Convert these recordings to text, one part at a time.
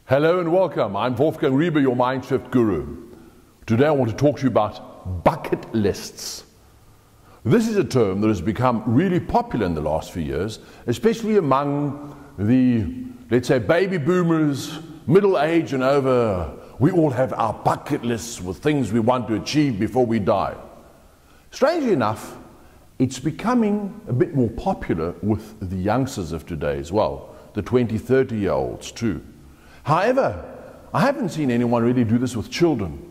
Hello and welcome. I'm Wolfgang Riebe, your Mindshift Guru. Today I want to talk to you about bucket lists. This is a term that has become really popular in the last few years, especially among the, let's say, baby boomers, middle age and over. We all have our bucket lists with things we want to achieve before we die. Strangely enough, it's becoming a bit more popular with the youngsters of today as well, the 20, 30-year-olds too. However, I haven't seen anyone really do this with children.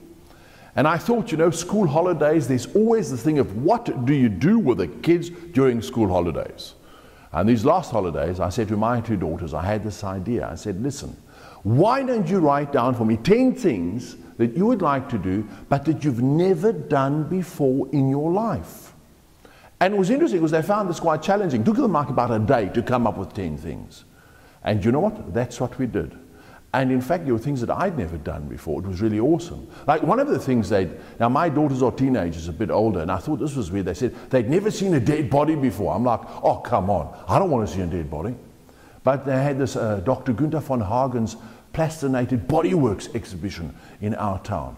And I thought, school holidays, there's always this thing of what do you do with the kids during school holidays? And these last holidays, I said to my two daughters, I had this idea. I said, listen, why don't you write down for me 10 things that you would like to do, but that you've never done before in your life? And it was interesting because they found this quite challenging. It took them like about a day to come up with 10 things. And you know what? That's what we did. And in fact, there were things that I'd never done before. It was really awesome. Like one of the things now my daughters are teenagers, a bit older, and I thought this was weird. They said they'd never seen a dead body before. I'm like, oh, come on. I don't want to see a dead body. But they had this Dr. Gunther von Hagen's plastinated bodyworks exhibition in our town.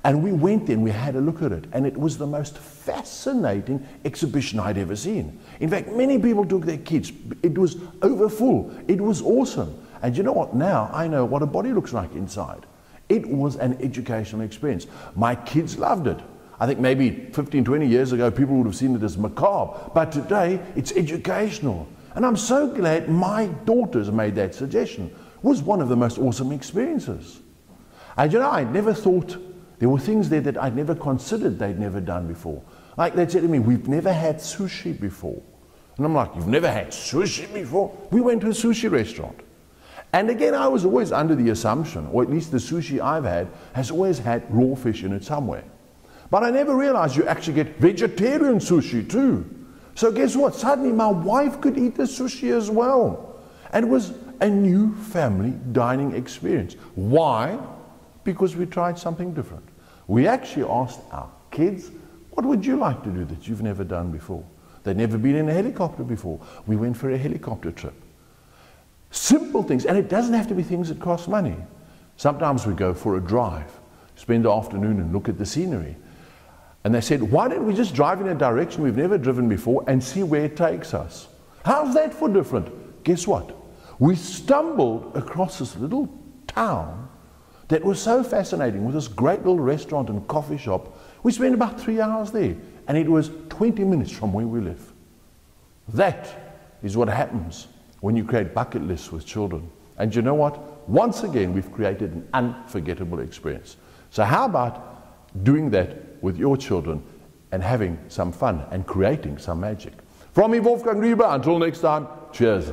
And we went there and we had a look at it. And it was the most fascinating exhibition I'd ever seen. In fact, many people took their kids. It was overfull. It was awesome. And you know what? Now I know what a body looks like inside. It was an educational experience. My kids loved it. I think maybe 15, 20 years ago, people would have seen it as macabre. But today, it's educational. And I'm so glad my daughters made that suggestion. It was one of the most awesome experiences. And I'd never thought, there were things there that I'd never considered they'd never done before. Like they said to me, we've never had sushi before. And I'm like, you've never had sushi before? We went to a sushi restaurant. And again, I was always under the assumption, or at least the sushi I've had, has always had raw fish in it somewhere. But I never realized you actually get vegetarian sushi too. So guess what? Suddenly my wife could eat the sushi as well. And it was a new family dining experience. Why? Because we tried something different. We actually asked our kids, what would you like to do that you've never done before? They'd never been in a helicopter before. We went for a helicopter trip. Simple things, and it doesn't have to be things that cost money. Sometimes we go for a drive, spend the afternoon and look at the scenery. And they said, why don't we just drive in a direction we've never driven before and see where it takes us? How's that for different? Guess what? We stumbled across this little town that was so fascinating with this great little restaurant and coffee shop. We spent about 3 hours there, and it was 20 minutes from where we live. That is what happens when you create bucket lists with children. And you know what? Once again, we've created an unforgettable experience. So how about doing that with your children and having some fun and creating some magic? From me, Wolfgang Riebe, until next time, cheers.